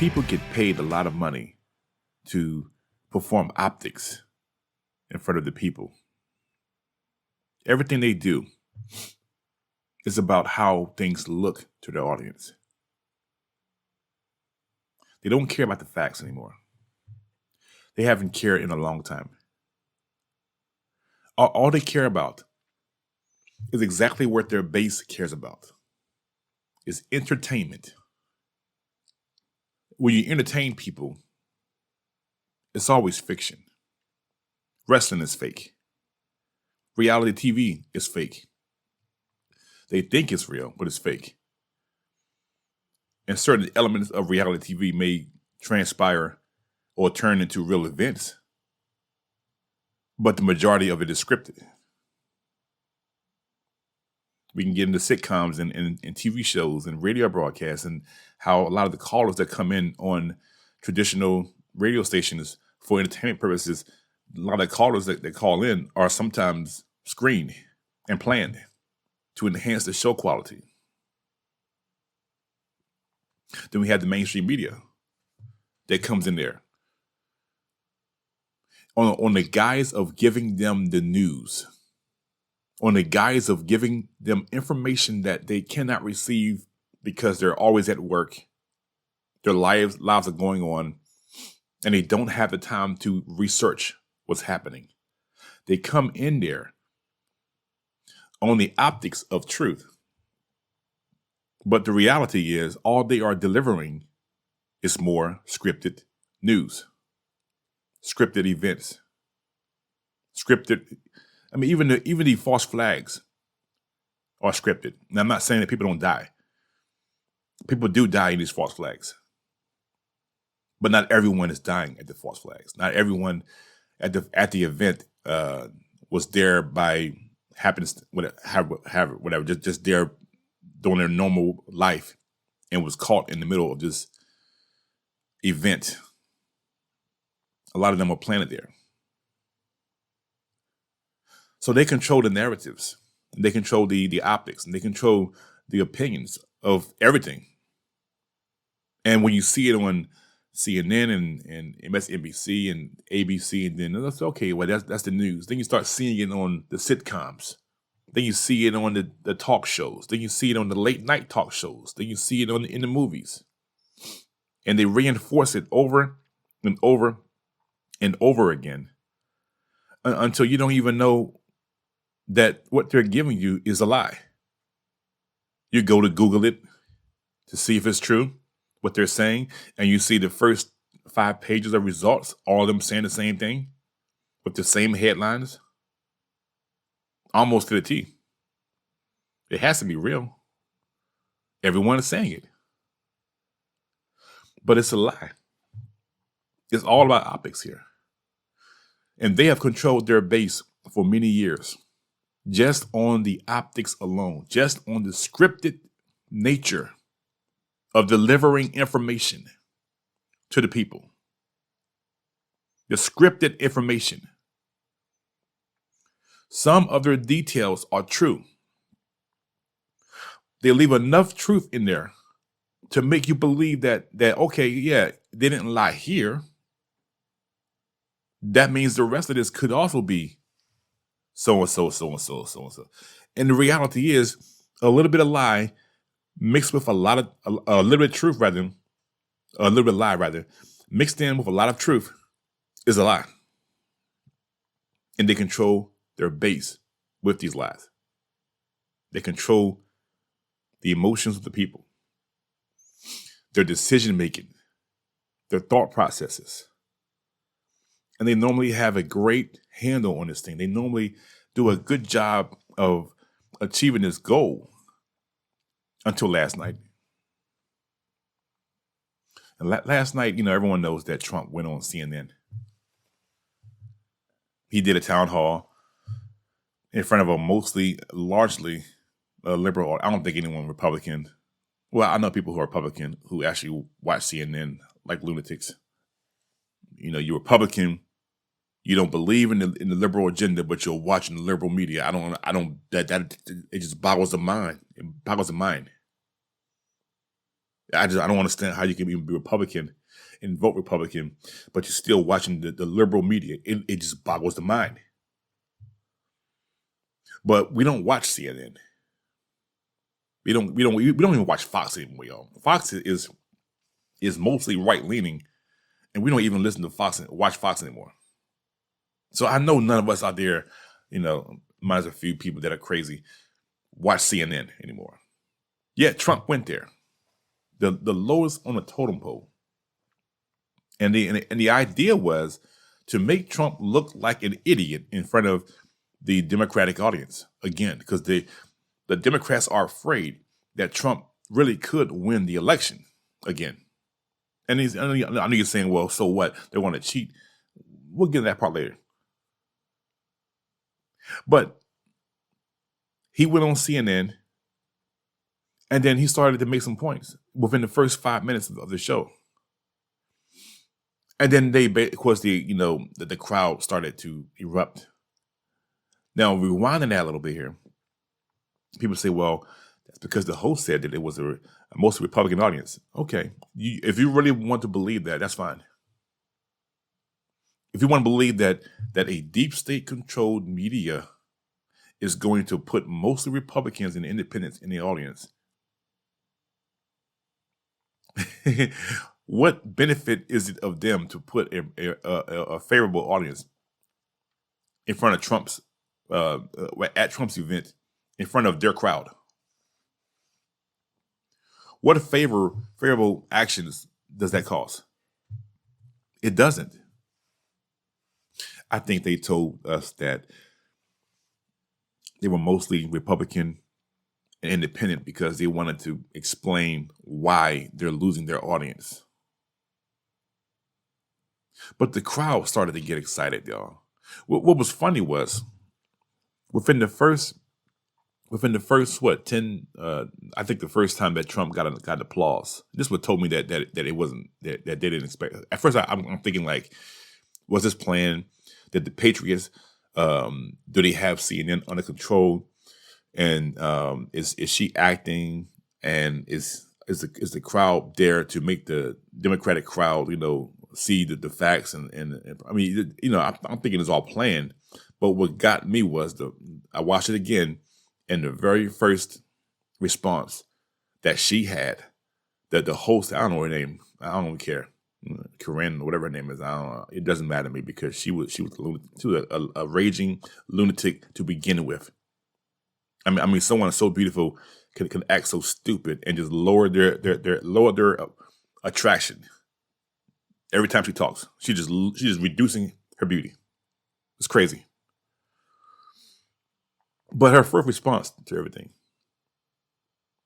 people get paid a lot of money to perform optics in front of the people. Everything they do is about how things look to their audience. They don't care about the facts anymore. They haven't cared in a long time. All they care about is exactly what their base cares about. It's entertainment. When you entertain people, it's always fiction. Wrestling is fake. Reality TV is fake. They think it's real, but it's fake. And certain elements of reality TV may transpire or turn into real events, but the majority of it is scripted. We can get into sitcoms and TV shows and radio broadcasts and how a lot of the callers that come in on traditional radio stations for entertainment purposes, a lot of the callers that call in are sometimes screened and planned to enhance the show quality. Then we have the mainstream media that comes in there on the guise of giving them the news, on the guise of giving them information that they cannot receive because they're always at work. Their lives are going on, and they don't have the time to research what's happening. They come in there on the optics of truth. But the reality is all they are delivering is more scripted news, scripted events, even the false flags are scripted. Now, I'm not saying that people don't die. People do die in these false flags. But not everyone is dying at the false flags. Not everyone at the event was there by happenstance, whatever, just there doing their normal life and was caught in the middle of this event. A lot of them were planted there. So they control the narratives, they control the optics, and they control the opinions of everything. And when you see it on CNN and MSNBC and ABC, and then that's okay, well, that's the news. Then you start seeing it on the sitcoms. Then you see it on the talk shows. Then you see it on the late night talk shows. Then you see it in the movies. And they reinforce it over and over and over again until you don't even know that what they're giving you is a lie. You go to Google it to see if it's true, what they're saying, and you see the first 5 pages of results, all of them saying the same thing with the same headlines. Almost to the T. It has to be real. Everyone is saying it. But it's a lie. It's all about optics here. And they have controlled their base for many years, just on the optics alone, just on the scripted nature of delivering information to the people. The scripted information. Some of their details are true. They leave enough truth in there to make you believe that okay, yeah, they didn't lie here. That means the rest of this could also be so-and-so, so-and-so, so-and-so. And the reality is a little bit of lie mixed with a little bit of truth, a little bit of lie, mixed in with a lot of truth is a lie. And they control their base with these lies. They control the emotions of the people, their decision-making, their thought processes. And they normally have a great handle on this thing. They normally do a good job of achieving this goal until last night. And last night, everyone knows that Trump went on CNN. He did a town hall in front of a largely liberal. I don't think anyone Republican. Well, I know people who are Republican who actually watch CNN like lunatics. You're Republican. You don't believe in the liberal agenda, but you're watching the liberal media. That it just boggles the mind. It boggles the mind. I don't understand how you can even be Republican and vote Republican, but you're still watching the liberal media. It just boggles the mind. But we don't watch CNN. We don't even watch Fox anymore, y'all. Fox is mostly right leaning, and we don't even listen to Fox and watch Fox anymore. So I know none of us out there, minus a few people that are crazy, watch CNN anymore. Yeah, Trump went there, the lowest on the totem pole, and the idea was to make Trump look like an idiot in front of the Democratic audience again, because the Democrats are afraid that Trump really could win the election again. And I know you're saying, well, so what? They want to cheat. We'll get to that part later. But he went on CNN, and then he started to make some points within the first 5 minutes of the show. And then of course, the crowd started to erupt. Now, rewinding that a little bit here, people say, well, that's because the host said that it was a mostly Republican audience. Okay, if you really want to believe that, that's fine. If you want to believe that a deep state controlled media is going to put mostly Republicans and independents in the audience, what benefit is it of them to put a favorable audience in front of Trump's at Trump's event, in front of their crowd? What favorable actions does that cause? It doesn't. I think they told us that they were mostly Republican and independent because they wanted to explain why they're losing their audience. But the crowd started to get excited, y'all. What was funny was within the first 10, I think the first time that Trump got applause, this would told me that it wasn't, that they didn't expect. At first I'm thinking, like, was this planned? That the Patriots, do they have CNN under control? And is she acting? And is the crowd there to make the Democratic crowd, see the facts? And I mean, I'm thinking it's all planned. But what got me was I watched it again, and the very first response that she had, that the host, I don't know her name, I don't even care, Corinne, whatever her name is, I don't know. It doesn't matter to me, because she was a raging lunatic to begin with. I mean, someone so beautiful can act so stupid and just lower their attraction every time she talks. She's just reducing her beauty. It's crazy. But her first response to everything,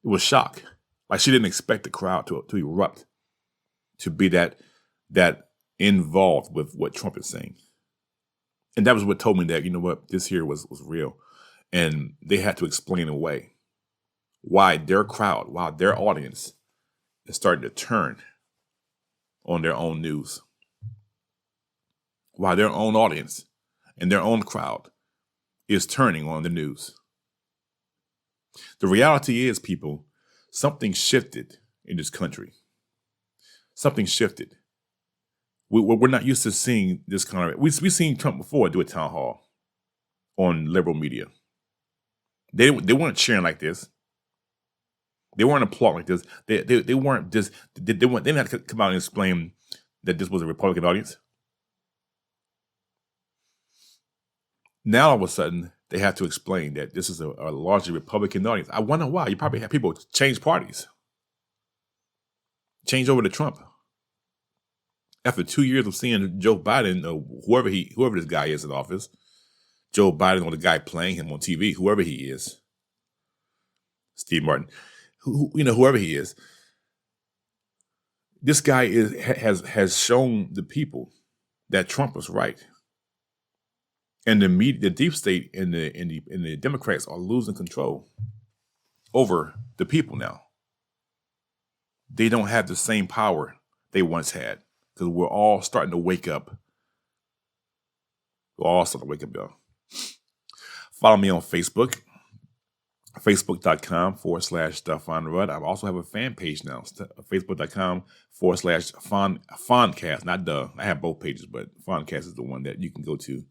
it was shock. Like, she didn't expect the crowd to erupt, to be that involved with what Trump is saying. And that was what told me that, this here was real. And they had to explain away why their crowd, why their audience is starting to turn on their own news. Why their own audience and their own crowd is turning on the news. The reality is, people, something shifted in this country. Something shifted. We're not used to seeing this kind of. We've seen Trump before do a town hall on liberal media. They weren't cheering like this. They weren't applauding like this. They weren't just. They didn't have to come out and explain that this was a Republican audience. Now all of a sudden they have to explain that this is a largely Republican audience. I wonder why. You probably have people change parties, change over to Trump. After 2 years of seeing Joe Biden, or whoever this guy is in office, Joe Biden, or the guy playing him on TV, whoever he is, Steve Martin, whoever he is, this guy has shown the people that Trump was right, and the media, the deep state, and the Democrats are losing control over the people now. They don't have the same power they once had, because we're all starting to wake up. We're all starting to wake up, y'all. Follow me on Facebook. Facebook.com/Stefan Rudd. I also have a fan page now, Facebook.com/Fondcast. Not duh. I have both pages, but Fondcast is the one that you can go to.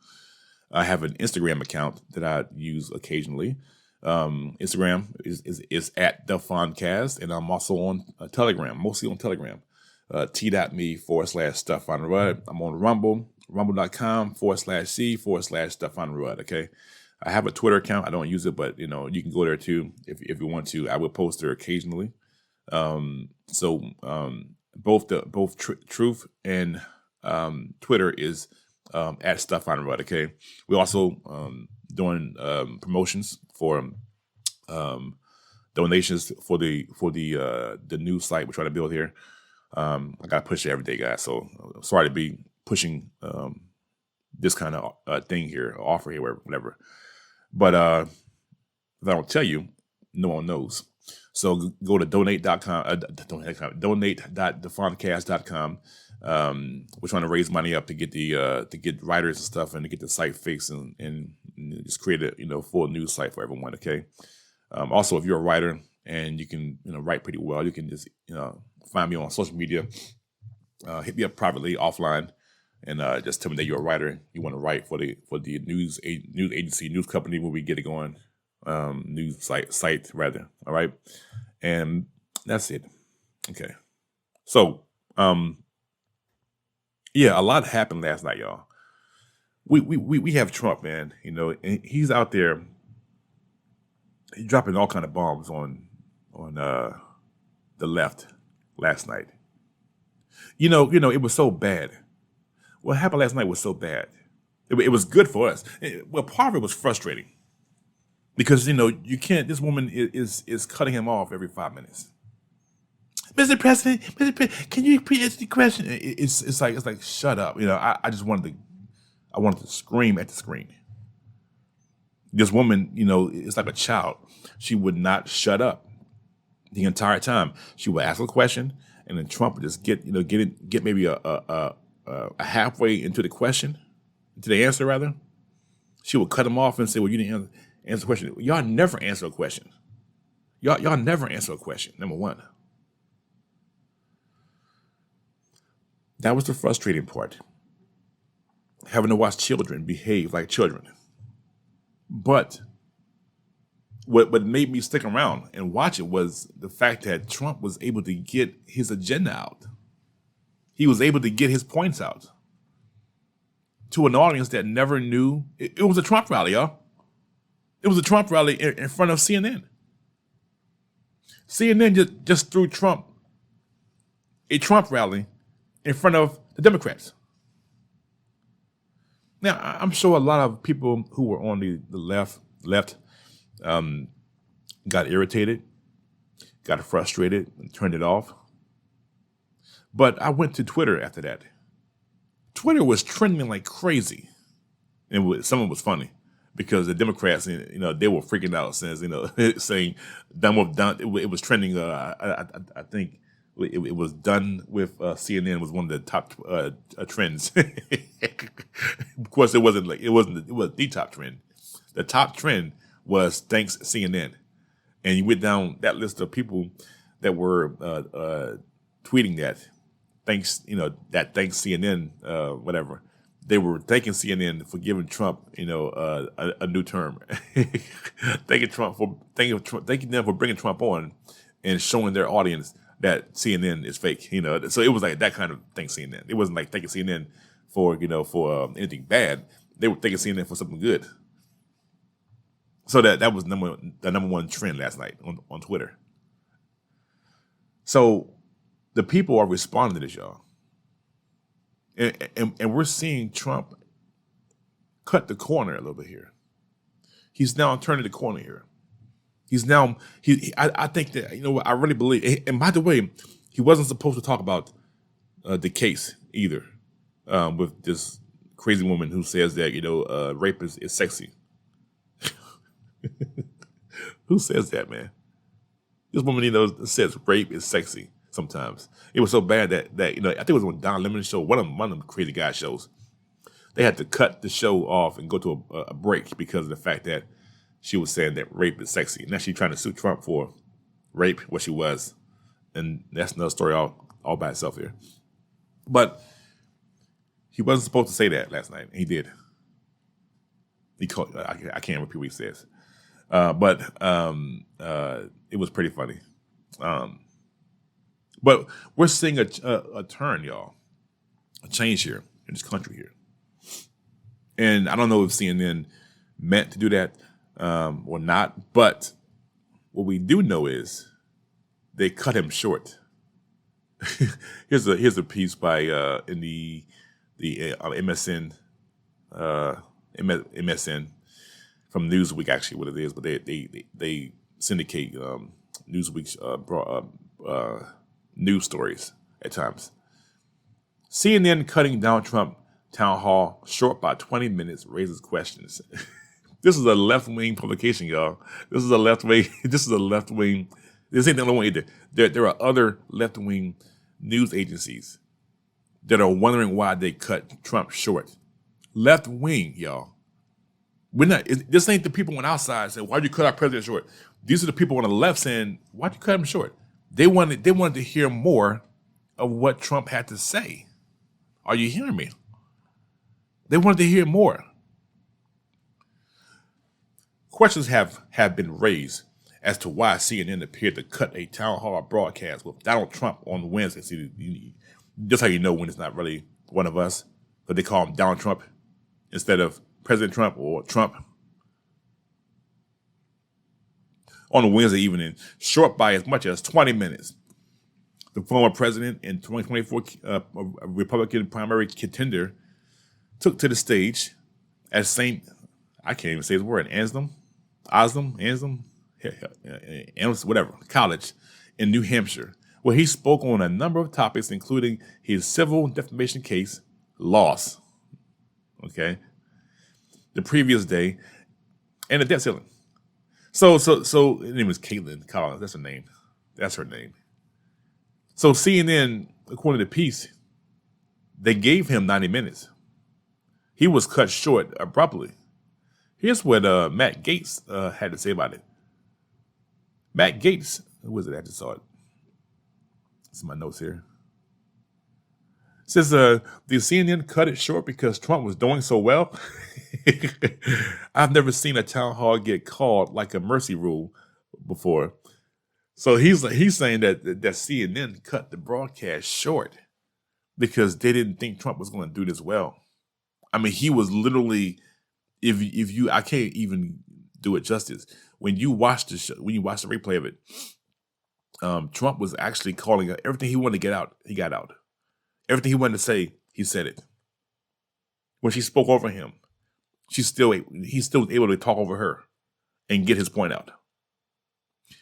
I have an Instagram account that I use occasionally. Instagram is at the Fondcast, and I'm also on Telegram, mostly on Telegram. T.me/Stefan Rudd. I'm on Rumble, rumble.com/C/Stefan Rudd. Okay. I have a Twitter account. I don't use it, but you can go there too if you want to. I will post there occasionally. Both Truth and Twitter is at Stefan Rudd. Okay. We also doing promotions for donations for the new site we're trying to build here. I gotta push it every day, guys. So sorry to be pushing this kind of thing here, offer here, whatever. But if I don't tell you, no one knows. So go to donate.com, donate.thefondcast.com. We're trying to raise money up to get to get writers and stuff and to get the site fixed and just create a full news site for everyone. Okay. Also, if you're a writer and you can write pretty well, you can just find me on social media. Hit me up privately offline. And just tell me that you're a writer. You want to write for the news agency, news company when we get it going, news site rather. All right, and that's it. Okay, so yeah, a lot happened last night, y'all. We have Trump, man. And he's out there. He's dropping all kind of bombs on the left last night. It was so bad. What happened last night was so bad. It was good for us. Part of it was frustrating because you can't. This woman is cutting him off every 5 minutes. Mr. President, can you repeat the question? It's like shut up. I just wanted to scream at the screen. This woman, it's like a child. She would not shut up the entire time. She would ask a question, and then Trump would just get maybe a halfway into the question, into the answer rather. She would cut him off and say, "Well, you didn't answer the question." Y'all never answer a question. Y'all never answer a question. Number one. That was the frustrating part. Having to watch children behave like children. But what made me stick around and watch it was the fact that Trump was able to get his agenda out. He was able to get his points out to an audience that never knew. It was a Trump rally, y'all. It was a Trump rally in front of CNN. CNN just threw a Trump rally in front of the Democrats. Now, I'm sure a lot of people who were on the left got irritated, got frustrated, and turned it off. But I went to Twitter after that. Twitter was trending like crazy. And some of it was funny because the Democrats, they were freaking out saying done with done. It was trending. I think it was done with CNN was one of the top trends. Of course, it was the top trend. The top trend was thanks CNN. And you went down that list of people that were tweeting that. Thanks CNN, whatever. They were thanking CNN for giving Trump, a new term. thanking them for bringing Trump on and showing their audience that CNN is fake. So it was like that kind of thank CNN. It wasn't like thanking CNN for anything bad. They were thanking CNN for something good. So that was the number one trend last night on Twitter. So the people are responding to this, y'all. And we're seeing Trump cut the corner a little bit here. He's now turning the corner here. I think that, I really believe, and by the way, he wasn't supposed to talk about the case either with this crazy woman who says that, rape is sexy. Who says that, man? This woman, says rape is sexy sometimes. It was so bad that I think it was on Don Lemon's show, one of them crazy guy shows. They had to cut the show off and go to a break because of the fact that she was saying that rape is sexy. Now she's trying to sue Trump for rape, what she was. And that's another story all by itself here. But he wasn't supposed to say that last night. He did. He called, I can't repeat what he says. But it was pretty funny. But we're seeing a turn, y'all. A change here in this country here. And I don't know if CNN meant to do that or not, but what we do know is they cut him short. here's a piece by in the MSN MSN from Newsweek, actually what it is, but they syndicate Newsweek's news stories at times. CNN cutting Donald Trump town hall short by 20 minutes raises questions. This is a left-wing publication, y'all. This is a left-wing. This ain't the only one either. There are other left-wing news agencies that are wondering why they cut Trump short. Left-wing, y'all. This ain't the people on the outside saying, why'd you cut our president short? These are the people on the left saying, why'd you cut him short? They wanted to hear more of what Trump had to say. Are you hearing me? They wanted to hear more. Questions have been raised as to why CNN appeared to cut a town hall broadcast with Donald Trump on Wednesday. See, just how you know when it's not really one of us, but they call him Donald Trump instead of President Trump or Trump. On Wednesday evening, short by as much as 20 minutes. The former president and 2024 Republican primary contender took to the stage at I can't even say his word, Anselm, whatever, college in New Hampshire, where he spoke on a number of topics, including his civil defamation case, loss, okay, the previous day, and the debt ceiling. So her name was Caitlin Collins. That's her name. That's her name. So CNN, according to the piece, they gave him 90 minutes. He was cut short abruptly. Here's what Matt Gaetz had to say about it. Matt Gaetz, who was it? I just saw it. It's in my notes here. It says, the CNN cut it short because Trump was doing so well? I've never seen a town hall get called like a mercy rule before. So he's saying that CNN cut the broadcast short because they didn't think Trump was going to do this well. I mean, he was literally, if you, I can't even do it justice. When you watch the show, when you watch the replay of it, Trump was actually calling out everything he wanted to get out. He got out. Everything he wanted to say, he said it. When she spoke over him, he's still able to talk over her and get his point out.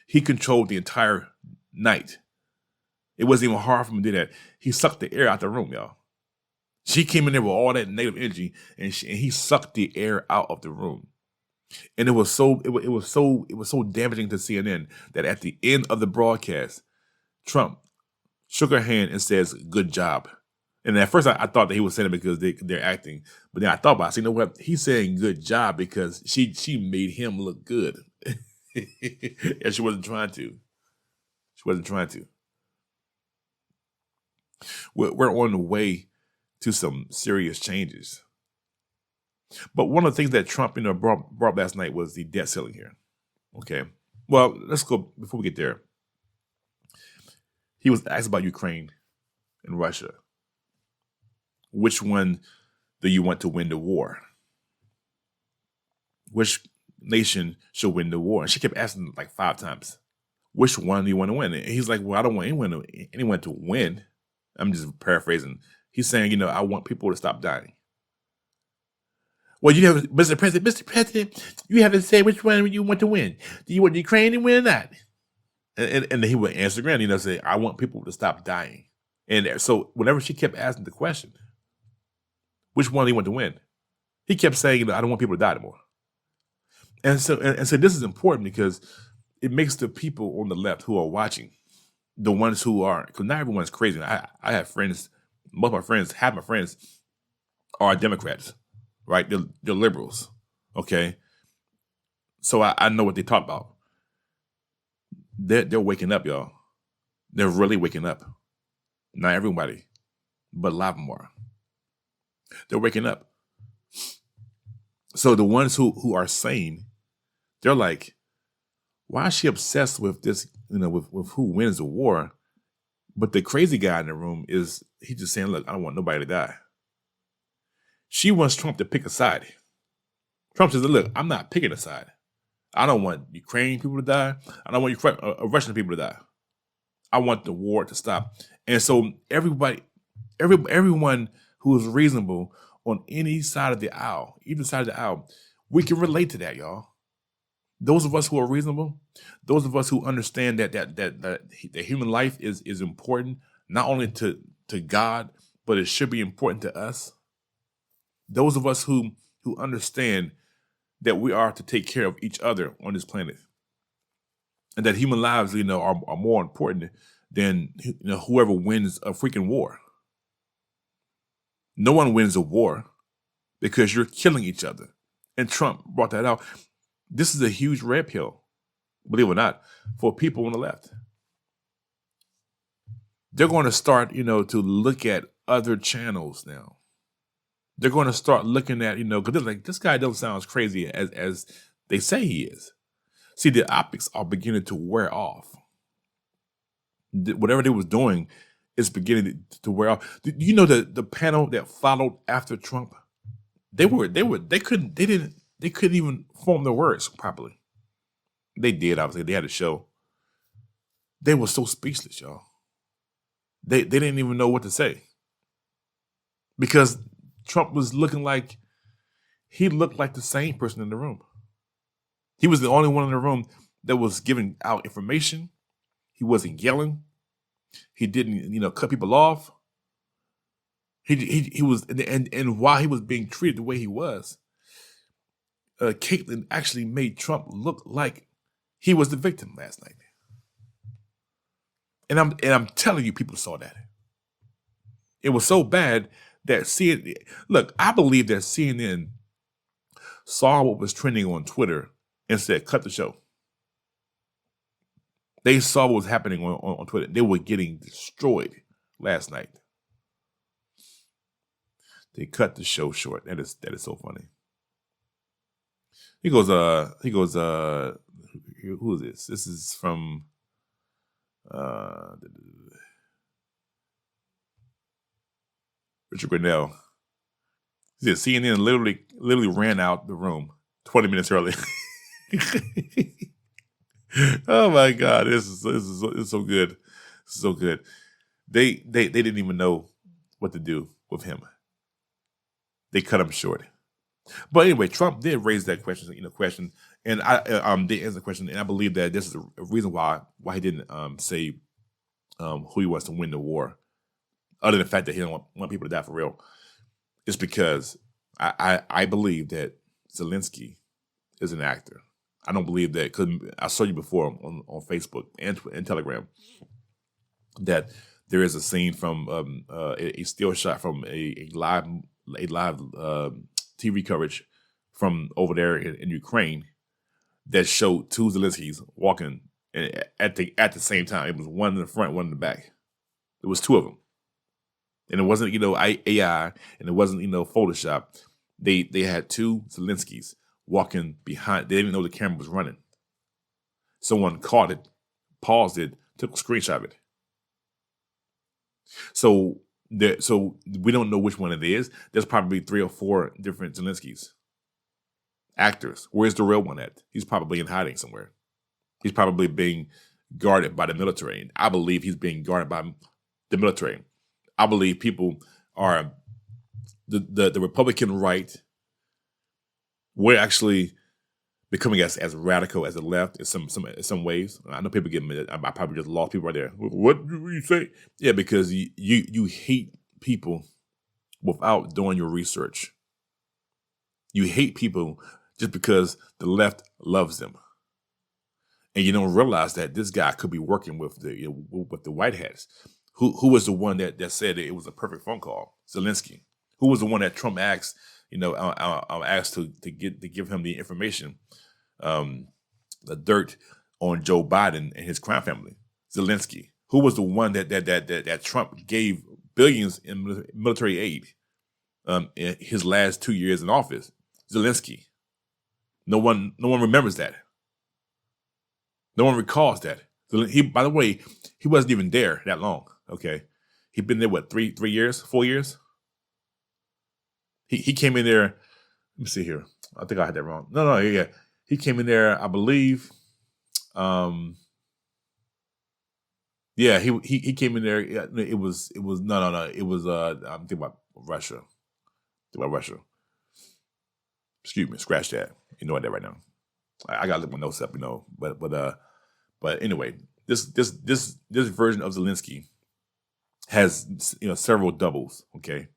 He controlled the entire night. It wasn't even hard for him to do that. He sucked the air out the room, y'all. She came in there with all that negative energy, and he sucked the air out of the room. And it was so damaging to CNN that at the end of the broadcast, Trump shook her hand and says, "Good job." And at first I thought that he was saying it because they're acting, but then I thought about it. So you know what? He's saying good job because she made him look good. And she wasn't trying to. She wasn't trying to. We're on the way to some serious changes. But one of the things that Trump brought last night was the debt ceiling here. Okay. Well, let's go before we get there. He was asked about Ukraine and Russia. Which one do you want to win the war? Which nation should win the war? And she kept asking like 5 times, which one do you want to win? And he's like, well, I don't want anyone to win. I'm just paraphrasing. He's saying, I want people to stop dying. Well, Mr. President, you have to say which one you want to win. Do you want Ukraine to win or not? And then he would answer again, say, I want people to stop dying. And so whenever she kept asking the question, which one do you want to win? He kept saying, I don't want people to die anymore. And so this is important because it makes the people on the left who are watching, the ones who are, because not everyone's crazy. I have friends, half my friends are Democrats, right? They're liberals, okay? So I know what they talk about. They're waking up, y'all. They're really waking up. Not everybody, but a lot of them are. They're waking up. So the ones who are sane, they're like, why is she obsessed with this, with who wins the war? But the crazy guy in the room he's just saying, look, I don't want nobody to die. She wants Trump to pick a side. Trump says, look, I'm not picking a side. I don't want Ukrainian people to die. I don't want Russian people to die. I want the war to stop. And so everyone who is reasonable on any side of the aisle, either side of the aisle, we can relate to that, y'all. Those of us who are reasonable, those of us who understand that human life is important, not only to God, but it should be important to us. Those of us who understand that we are to take care of each other on this planet, and that human lives, are more important than whoever wins a freaking war. No one wins a war because you're killing each other. And Trump brought that out. This is a huge red pill, believe it or not, for people on the left. They're going to start, to look at other channels now. They're going to start looking at, because they're like, this guy doesn't sound as crazy as they say he is. See, the optics are beginning to wear off. Whatever they was doing is beginning to wear off. You know the panel that followed after Trump? They couldn't even form their words properly. They did, obviously. They had a show. They were so speechless, y'all. They didn't even know what to say. Because Trump was looking like he looked like the same person in the room. He was the only one in the room that was giving out information. He wasn't yelling. He didn't, cut people off. He was, and while he was being treated the way he was, Caitlyn actually made Trump look like he was the victim last night. And I'm telling you, people saw that. It was so bad that CNN. Look, I believe that CNN saw what was trending on Twitter and said, "Cut the show." They saw what was happening on Twitter. They were getting destroyed last night. They cut the show short. That is so funny. He goes, who is this? This is from Richard Grinnell. He said CNN literally ran out the room 20 minutes early. Oh my God, this is so good. This is so good. They didn't even know what to do with him. They cut him short. But anyway, Trump did raise that question, and I did answer the question, and I believe that this is a reason why he didn't say who he wants to win the war, other than the fact that he don't want people to die for real. It's because I believe that Zelensky is an actor. I don't believe that, because I saw you before on Facebook and Telegram that there is a scene from a still shot from a live TV coverage from over there in Ukraine that showed two Zelenskys walking at the same time. It was one in the front, one in the back. It was two of them, and it wasn't AI, and it wasn't Photoshop. They had two Zelenskys walking behind. They didn't even know the camera was running. Someone caught it, paused it, took a screenshot of it. So we don't know which one it is. There's probably 3 or 4 different Zelenskys. Actors. Where's the real one at? He's probably in hiding somewhere. He's probably being guarded by the military. I believe he's being guarded by the military. I believe people are the Republican right. We're actually becoming as radical as the left in some ways. I know people get mad. I probably just lost people right there. What do you say? Yeah, because you hate people without doing your research. You hate people just because the left loves them, and you don't realize that this guy could be working with the White Hats. Who was the one that said that it was a perfect phone call? Zelensky. Who was the one that Trump asked? Asked to give him the information the dirt on Joe Biden and his crime family. Zelensky, who was the one that Trump gave billions in military aid in his last 2 years in office. Zelensky. No one remembers that. No one recalls that. He, by the way, he wasn't even there that long. Okay, he'd been there what 3 years, 4 years. He came in there. Let me see here. I think I had that wrong. No, yeah. He came in there, I believe. Yeah, he came in there. Yeah, it was no. It was I'm thinking about Russia. Excuse me, scratch that. You know that right now. I gotta look my notes up, but anyway, this version of Zelensky has several doubles, okay?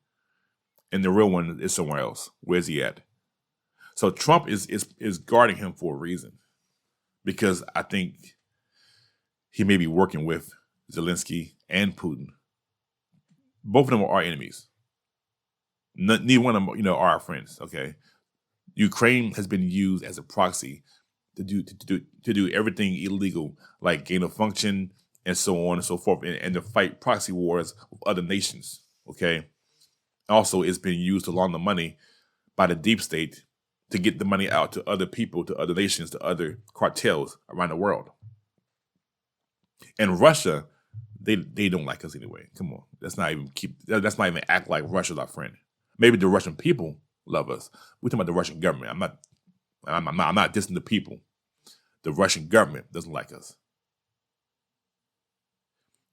And the real one is somewhere else. Where's he at? So Trump is guarding him for a reason, because I think he may be working with Zelensky and Putin. Both of them are our enemies. Neither one of them, are our friends. Okay, Ukraine has been used as a proxy to do everything illegal, like gain of function and so on and so forth, and to fight proxy wars with other nations. Okay, also it's been used to launder money by the deep state to get the money out to other people, to other nations, to other cartels around the world. And Russia, they don't like us anyway. Come on, let's not even act like Russia's our friend. Maybe the Russian people love us. We're talking about the Russian government. I'm not dissing the people. The Russian government doesn't like us.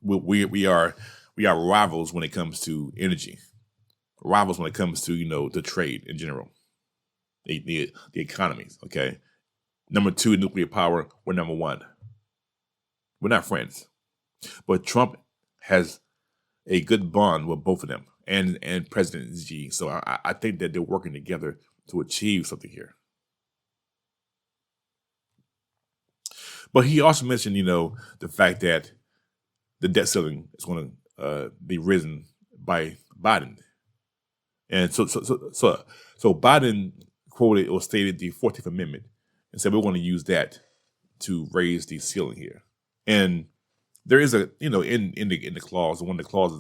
We are rivals when it comes to energy. Rivals when it comes to the trade in general. The economies. Okay, number 2, nuclear power. We're number 1. We're not friends, but Trump has a good bond with both of them and President Xi. So I think that they're working together to achieve something here. But he also mentioned, the fact that the debt ceiling is going to be risen by Biden, and so Biden quoted or stated the 14th Amendment and said we're going to use that to raise the ceiling here. And there is in the clause, one of the clauses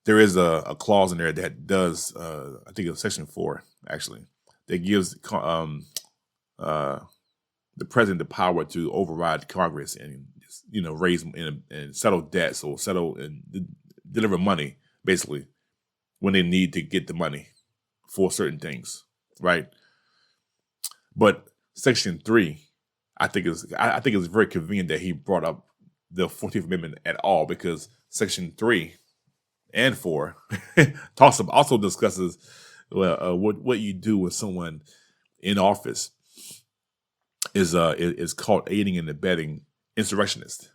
there is a clause in there that does I think it's Section 4 actually, that gives the president the power to override Congress and raise and settle debts or settle and deliver money basically when they need to get the money for certain things, right? But Section 3, I think it's very convenient that he brought up the 14th Amendment at all, because Section 3 and 4 also discusses what you do with someone in office is called aiding and abetting insurrectionists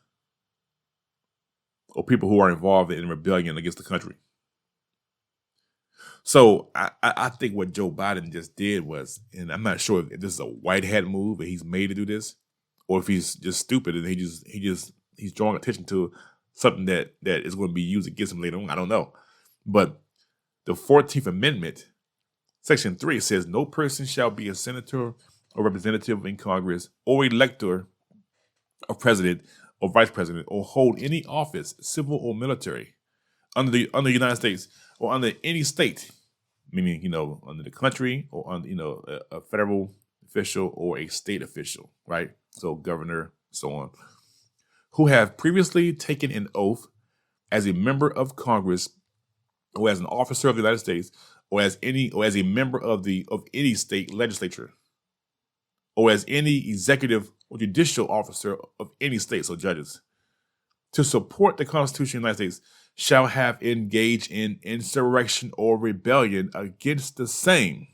or people who are involved in rebellion against the country. So I think what Joe Biden just did was, and I'm not sure if this is a white hat move that he's made to do this, or if he's just stupid and he's drawing attention to something that is going to be used against him later on. I don't know. But the 14th Amendment, Section 3 says no person shall be a senator or representative in Congress or elector of president or vice president or hold any office, civil or military, under the United States or under any state, meaning, under the country or under, a federal official or a state official, right? So governor, so on, who have previously taken an oath as a member of Congress or as an officer of the United States or as a member of any state legislature or as any executive or judicial officer of any state, so judges, to support the Constitution of the United States shall have engaged in insurrection or rebellion against the same,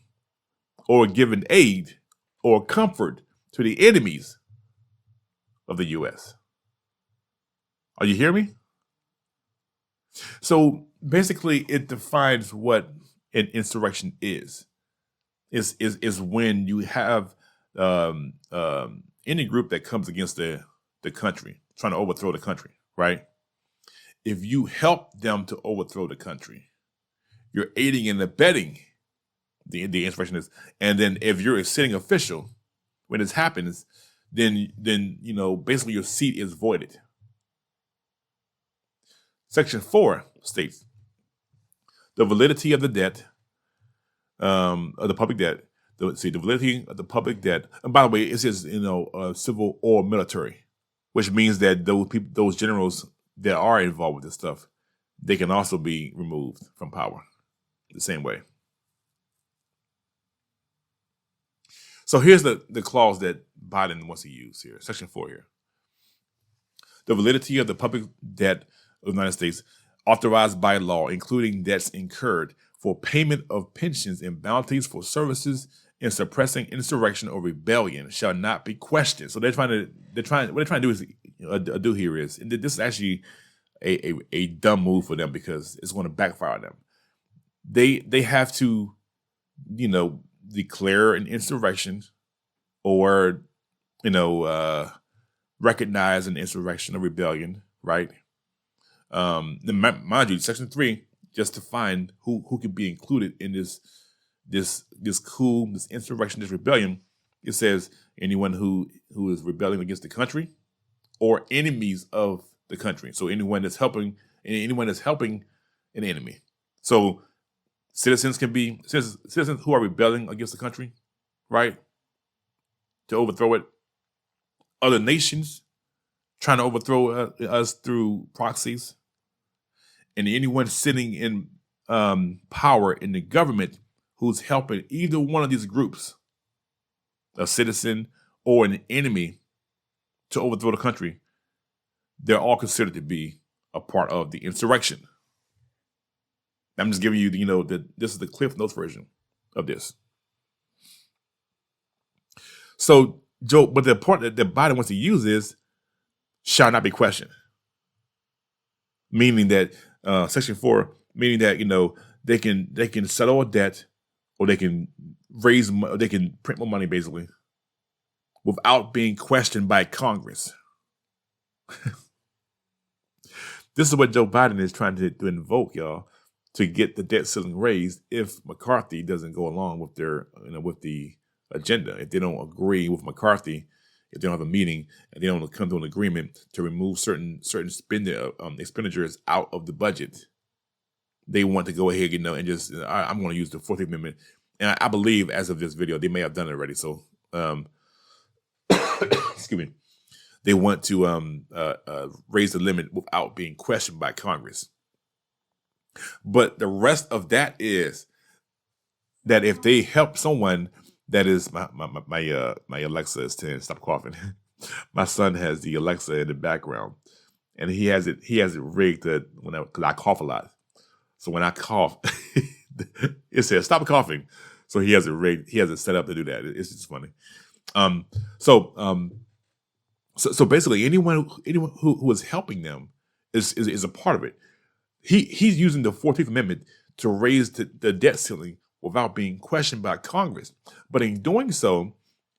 or given aid or comfort to the enemies of the U.S. Are you hearing me? So basically, it defines what an insurrection is. Is when you have any group that comes against the country, trying to overthrow the country, right? If you help them to overthrow the country, you're aiding and abetting the insurrectionists. And then if you're a sitting official when this happens, then basically your seat is voided. Section 4 states the validity of the debt, of the public debt. The validity of the public debt. And by the way, it says civil or military, which means that those generals that are involved with this stuff, they can also be removed from power the same way. So here's the clause that Biden wants to use here, Section 4 here. The validity of the public debt of the United States authorized by law, including debts incurred for payment of pensions and bounties for services in suppressing insurrection or rebellion, shall not be questioned. So what they're trying to do is do here is, and this is actually a dumb move for them because it's going to backfire on them. They have to, declare an insurrection or, recognize an insurrection or rebellion, right? Mind you, Section 3 just define who could be included in this insurrection, this rebellion. It says anyone who is rebelling against the country or enemies of the country. So anyone that's helping an enemy. So citizens can be citizens who are rebelling against the country, right? To overthrow it. Other nations trying to overthrow us through proxies. And anyone sitting in power in the government who's helping either one of these groups, a citizen or an enemy, to overthrow the country, they're all considered to be a part of the insurrection. I'm just giving you, this is the Cliff Notes version of this. So, but the part that Biden wants to use is shall not be questioned, meaning that Section 4, meaning that they can settle a debt or they can they can print more money basically without being questioned by Congress. This is what Joe Biden is trying to invoke, y'all, to get the debt ceiling raised if McCarthy doesn't go along with their, with the agenda. If they don't agree with McCarthy, if they don't have a meeting and they don't come to an agreement to remove certain expenditures out of the budget, they want to go ahead, and just, I'm going to use the 14th Amendment. And I believe as of this video, they may have done it already. So, excuse me. They want to raise the limit without being questioned by Congress. But the rest of that is that if they help someone, that is my Alexa is 10. Stop coughing. My son has the Alexa in the background, and he has it rigged that because I cough a lot. So when I cough, it says stop coughing. So he has it rigged. He has it set up to do that. It's just funny. So basically, anyone who is helping them is a part of it. He's using the 14th Amendment to raise the debt ceiling without being questioned by Congress. But in doing so,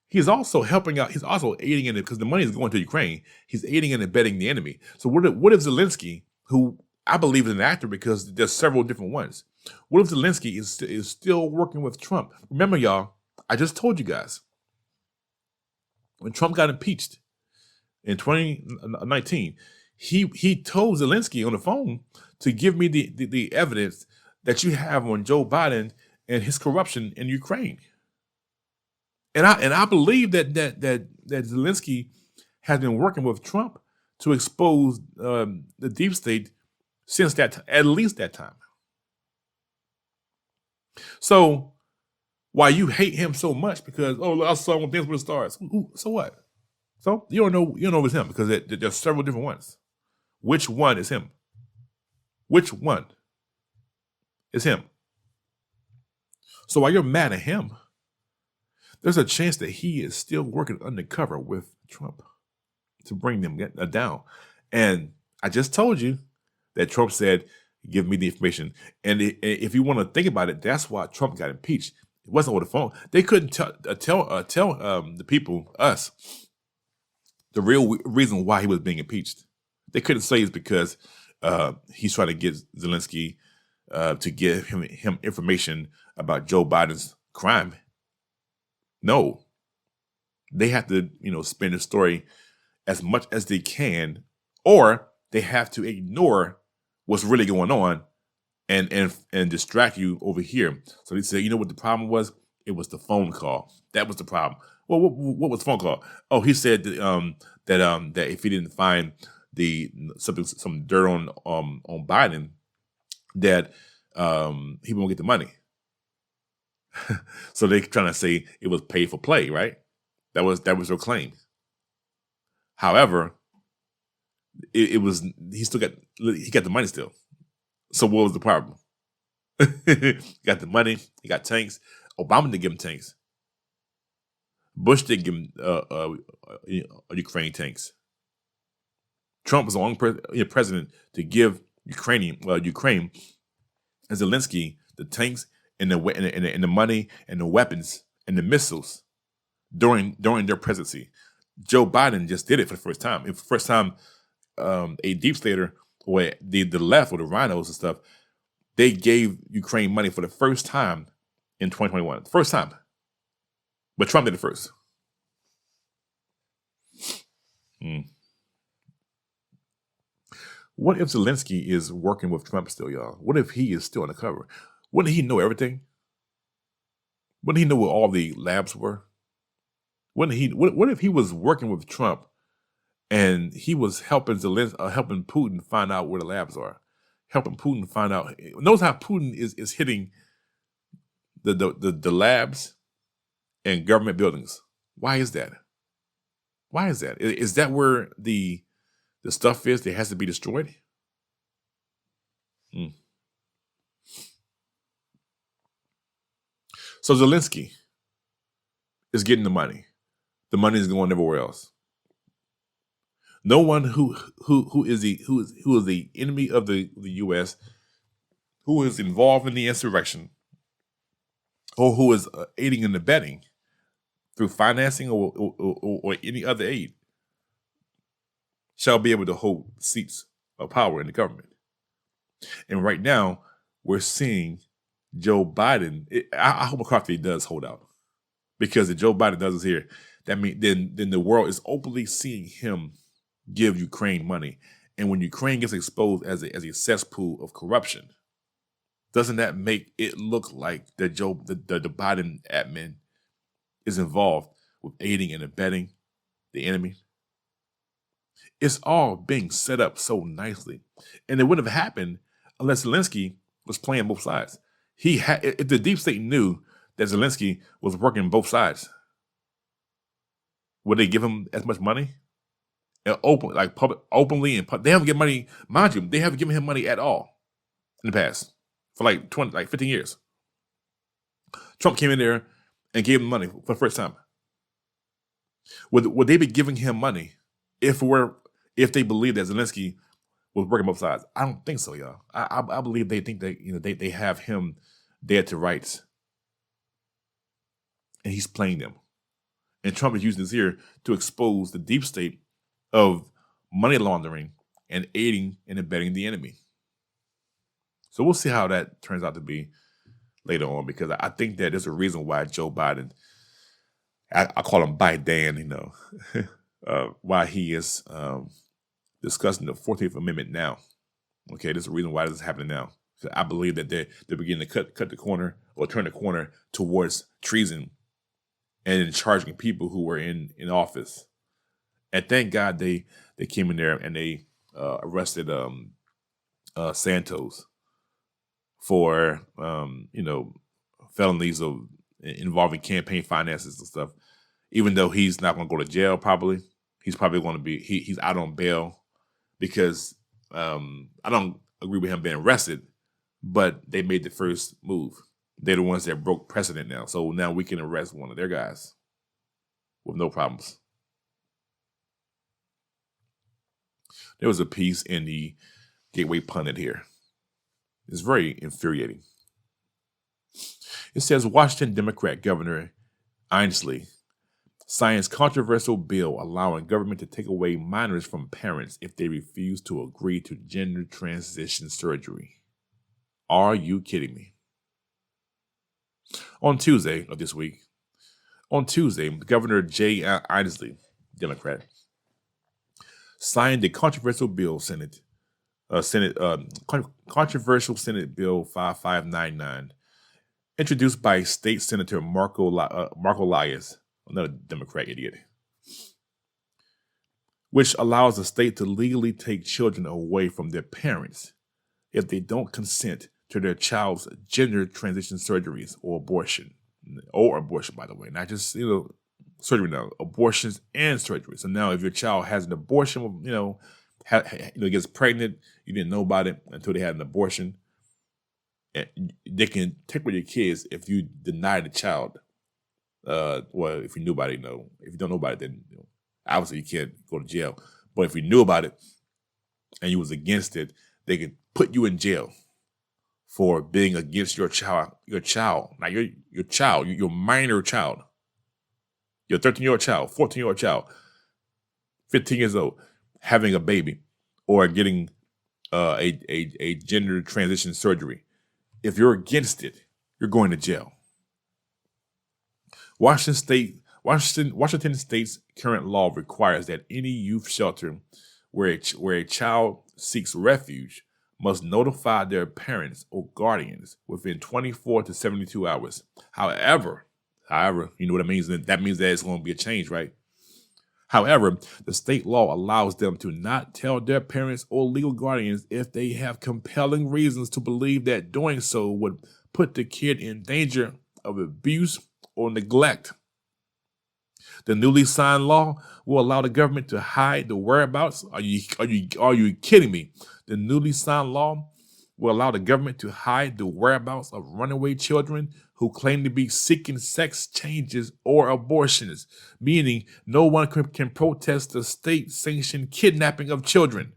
he's also helping out. He's also aiding in it because the money is going to Ukraine. He's aiding and abetting the enemy. So what if Zelensky, who I believe is an actor because there's several different ones, what if Zelensky is still working with Trump? Remember, y'all, I just told you guys, when Trump got impeached in 2019, he told Zelensky on the phone to give me the evidence that you have on Joe Biden and his corruption in Ukraine. And I believe that Zelensky has been working with Trump to expose the deep state since at least that time. So why you hate him so much because I saw him dance with the stars. So what? So you don't know it's him because there's several different ones. Which one is him? Which one is him? So while you're mad at him, there's a chance that he is still working undercover with Trump to bring them down. And I just told you that Trump said, give me the information. And if you want to think about it, that's why Trump got impeached. It wasn't over the phone. They couldn't tell the people, us, the real reason why he was being impeached. They couldn't say it's because he's trying to get Zelensky to give him information about Joe Biden's crime. No. They have to, spin the story as much as they can, or they have to ignore what's really going on and distract you over here. So they say, you know what the problem was? It was the phone call. That was the problem. Well, what was the phone call? Oh, he said that if he didn't find some dirt on Biden, that he won't get the money. So they're trying to say it was paid for play, right? That was their claim. However, it was he got the money still. So what was the problem? He got the money. He got tanks. Obama didn't give him tanks. Bush didn't give him Ukraine tanks. Trump was the only president to give Ukraine and Zelensky the tanks and the money and the weapons and the missiles during their presidency. Joe Biden just did it for the first time. It's the first time a deep stater or the left or the rhinos and stuff, they gave Ukraine money for the first time in 2021. First time. But Trump did it first. What if Zelensky is working with Trump still, y'all? What if he is still undercover? Wouldn't he know everything? Wouldn't he know where all the labs were? What if he was working with Trump and he was helping helping Putin find out where the labs are, helping Putin find out? Notice how Putin is hitting the labs and government buildings. Why is that? Why is that? Is that where the stuff is that has to be destroyed? So Zelensky is getting the money. The money is going everywhere else. No one who is the enemy of the U.S., who is involved in the insurrection, or who is aiding and abetting through financing or any other aid, shall be able to hold seats of power in the government. And right now, we're seeing Joe Biden. I hope McCarthy does hold out, because if Joe Biden does this here, that means then the world is openly seeing him give Ukraine money. And when Ukraine gets exposed as a cesspool of corruption, doesn't that make it look like the Biden admin is involved with aiding and abetting the enemy? It's all being set up so nicely. And it wouldn't have happened unless Zelensky was playing both sides. If the deep state knew that Zelensky was working both sides, would they give him as much money? And openly, and they haven't given money, mind you, they haven't given him money at all in the past for 15 years. Trump came in there and gave him money for the first time. Would they be giving him money if they believe that Zelensky was working both sides? I don't think so, y'all. I believe they think that they have him dead to rights, and he's playing them. And Trump is using this here to expose the deep state of money laundering and aiding and abetting the enemy. So we'll see how that turns out to be later on, because I think that there's a reason why Joe Biden, I call him Biden, why he is discussing the 14th Amendment now. Okay, there's a reason why this is happening now. So I believe that they're beginning to cut the corner or turn the corner towards treason and charging people who were in office. And thank God they came in there and they arrested Santos for felonies of involving campaign finances and stuff. Even though he's not going to go to jail, probably he's probably going to be he's out on bail, because I don't agree with him being arrested, but they made the first move. They're the ones that broke precedent now, so now we can arrest one of their guys with no problems. There was a piece in the Gateway Pundit here. It's very infuriating. It says Washington Democrat Governor Inslee signs controversial bill allowing government to take away minors from parents if they refuse to agree to gender transition surgery. Are you kidding me? On Tuesday of this week, On Tuesday, Governor Jay Inslee, Democrat, signed the controversial bill controversial Senate Bill 5599, introduced by State Senator Marco Elias, another Democrat idiot, which allows the state to legally take children away from their parents if they don't consent to their child's gender transition surgeries or abortion, by the way, not just surgery now, abortions and surgery. So now, if your child has an abortion, gets pregnant, you didn't know about it until they had an abortion, and they can take away your kids if you deny the child. Well, if you knew about it, no. If you don't know about it, then obviously you can't go to jail. But if you knew about it and you was against it, they can put you in jail for being against your child. Now your child, your minor child, your 13-year-old child, 14-year-old child, 15 years old, having a baby or getting a gender transition surgery. If you're against it, you're going to jail. Washington State's current law requires that any youth shelter where a child seeks refuge must notify their parents or guardians within 24 to 72 hours. However, you know what it means? That means that it's going to be a change, right? However, the state law allows them to not tell their parents or legal guardians if they have compelling reasons to believe that doing so would put the kid in danger of abuse or neglect. The newly signed law will allow the government to hide the whereabouts. Are you kidding me? The newly signed law will allow the government to hide the whereabouts of runaway children who claim to be seeking sex changes or abortions, meaning no one can protest the state-sanctioned kidnapping of children.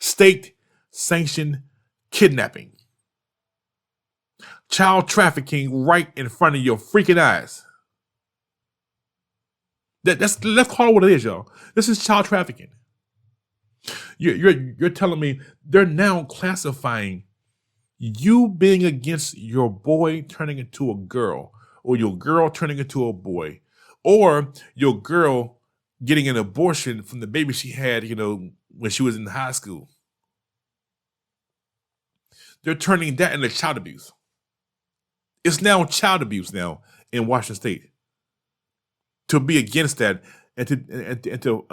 State-sanctioned kidnapping. Child trafficking right in front of your freaking eyes. Let's call it what it is, y'all. This is child trafficking. You're telling me they're now classifying you being against your boy turning into a girl, or your girl turning into a boy, or your girl getting an abortion from the baby she had, when she was in high school. They're turning that into child abuse. It's now child abuse now in Washington State. To be against that and to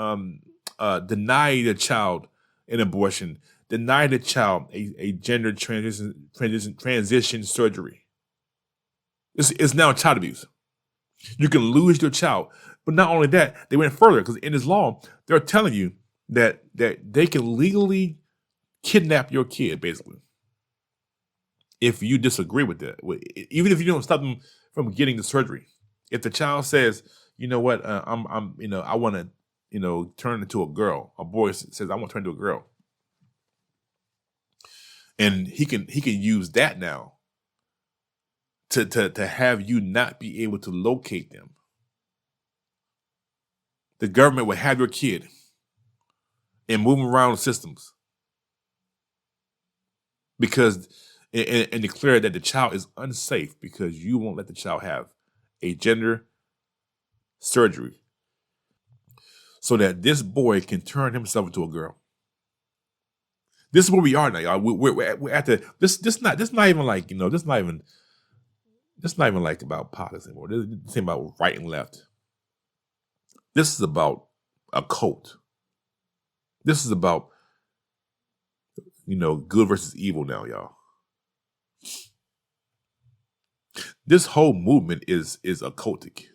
deny the child an abortion, deny the child a gender transition surgery. It's now child abuse. You can lose your child. But not only that, they went further, because in this law, they're telling you that they can legally kidnap your kid, basically, if you disagree with that. Even if you don't stop them from getting the surgery. If the child says, you know what, I want to, turn into a girl. A boy says, I want to turn into a girl. And he can use that now to have you not be able to locate them. The government will have your kid and move them around the systems because and declare that the child is unsafe because you won't let the child have a gender surgery so that this boy can turn himself into a girl. This is where we are now, y'all. We're at the this not even like this not even like about politics anymore. This is about right and left. This is about a cult. This is about good versus evil now, y'all. This whole movement is occultic.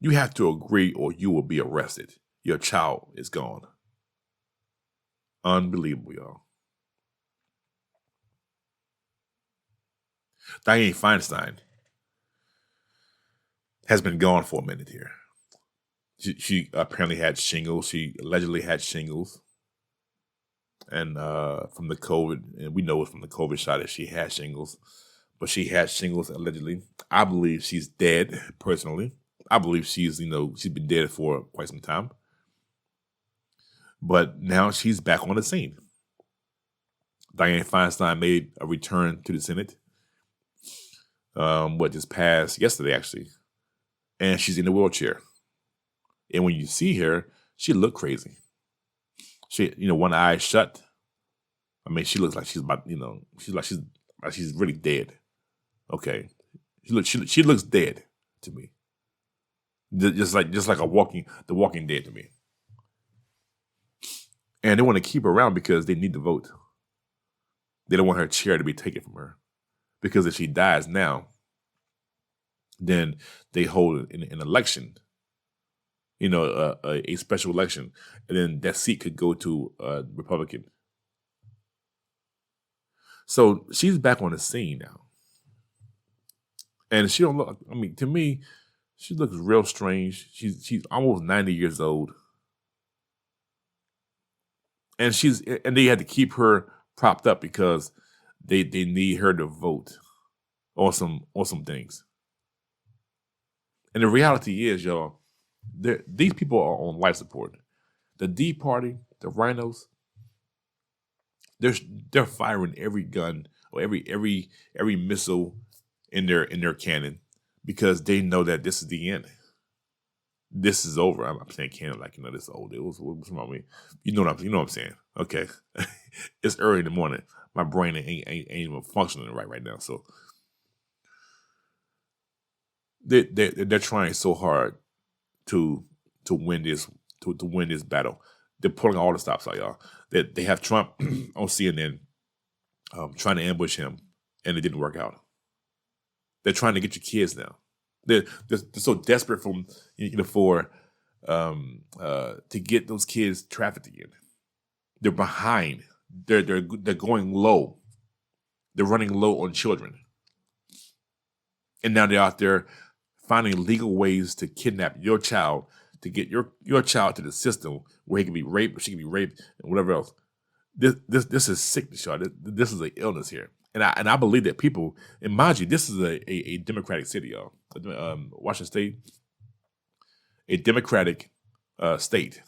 You have to agree or you will be arrested. Your child is gone. Unbelievable, y'all. Dianne Feinstein has been gone for a minute here. She apparently had shingles. She allegedly had shingles. And from the COVID, and we know it from the COVID shot that she had shingles. But she had shingles allegedly. I believe she's dead, personally. I believe she's been dead for quite some time. But now she's back on the scene. Dianne Feinstein made a return to the Senate. what just passed yesterday actually, and she's in a wheelchair. And when you see her, she look crazy. She, one eye shut. I mean, she looks like she's about, she's really dead. Okay, she looks dead to me. Just like the Walking Dead to me. And they want to keep her around because they need the vote. They don't want her chair to be taken from her, because if she dies now, then they hold an election, a special election, and then that seat could go to a Republican. So she's back on the scene now, and she don't look. I mean, to me, she looks real strange. She's almost 90 years old, and they had to keep her propped up because they need her to vote on some things. And the reality is, y'all, these people are on life support. The D Party, the Rhinos, they're firing every gun or every missile in their cannon because they know that this is the end. This is over. I'm saying cannon like this is old. What's wrong with me? You know what I'm saying? Okay, it's early in the morning. My brain ain't even functioning right now. So they're trying so hard to win this to win this battle. They're pulling all the stops out, y'all. They have Trump on CNN trying to ambush him, and it didn't work out. They're trying to get your kids now. They're so desperate to get those kids trafficked again. They're behind. They're going low. They're running low on children, and now they're out there finding legal ways to kidnap your child, to get your child to the system where he can be raped or she can be raped and whatever else. This is sickness, y'all. This is an illness here. And I believe that people, and mind you, this is a Democratic city, y'all. Washington State, a Democratic state.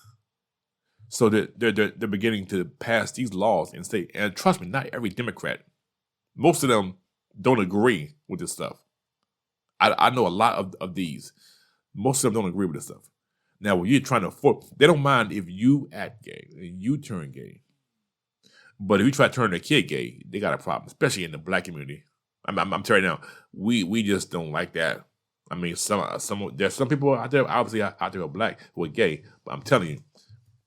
So they're beginning to pass these laws in state. And trust me, not every Democrat, most of them don't agree with this stuff. I know a lot of these. Most of them don't agree with this stuff. Now, when you're trying to force, they don't mind if you act gay and you turn gay. But if you try to turn a kid gay, they got a problem, especially in the Black community. I'm telling you now, we just don't like that. I mean, there's some people out there, obviously out there who are Black who are gay, but I'm telling you,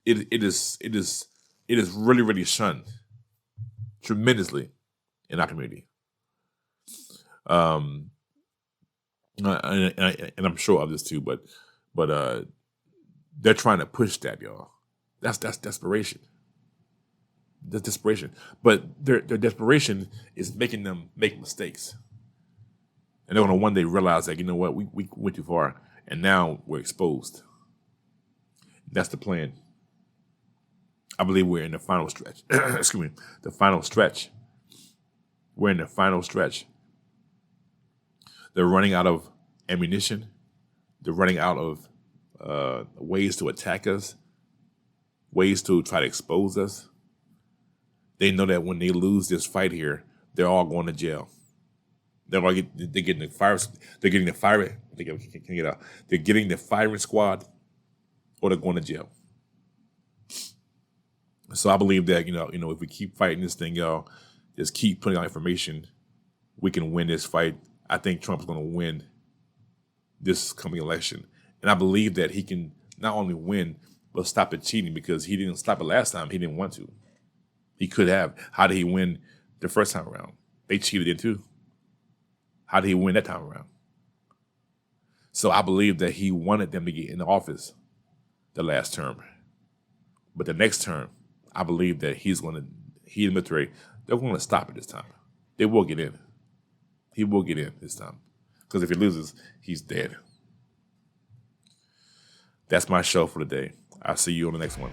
it is really, really shunned tremendously in our community. And I'm sure of this too, but they're trying to push that, y'all. That's desperation. That's desperation. But their desperation is making them make mistakes. And they're going to one day realize that, you know what, we went too far, and now we're exposed. That's the plan. I believe we're in the final stretch. Excuse me, the final stretch. We're in the final stretch. They're running out of ammunition. They're running out of ways to attack us, ways to try to expose us. They know that when they lose this fight here, they're all going to jail. They're getting the firing squad, or they're going to jail. So I believe that if we keep fighting this thing, y'all, just keep putting out information, we can win this fight. I think Trump's going to win this coming election, and I believe that he can not only win but stop the cheating, because he didn't stop it last time. He didn't want to. He could have. How did he win the first time around? They cheated it too. How did he win that time around? So I believe that he wanted them to get in office the last term. But the next term, I believe that he and the military, they're going to stop it this time. They will get in. He will get in this time. Because if he loses, he's dead. That's my show for today. I'll see you on the next one.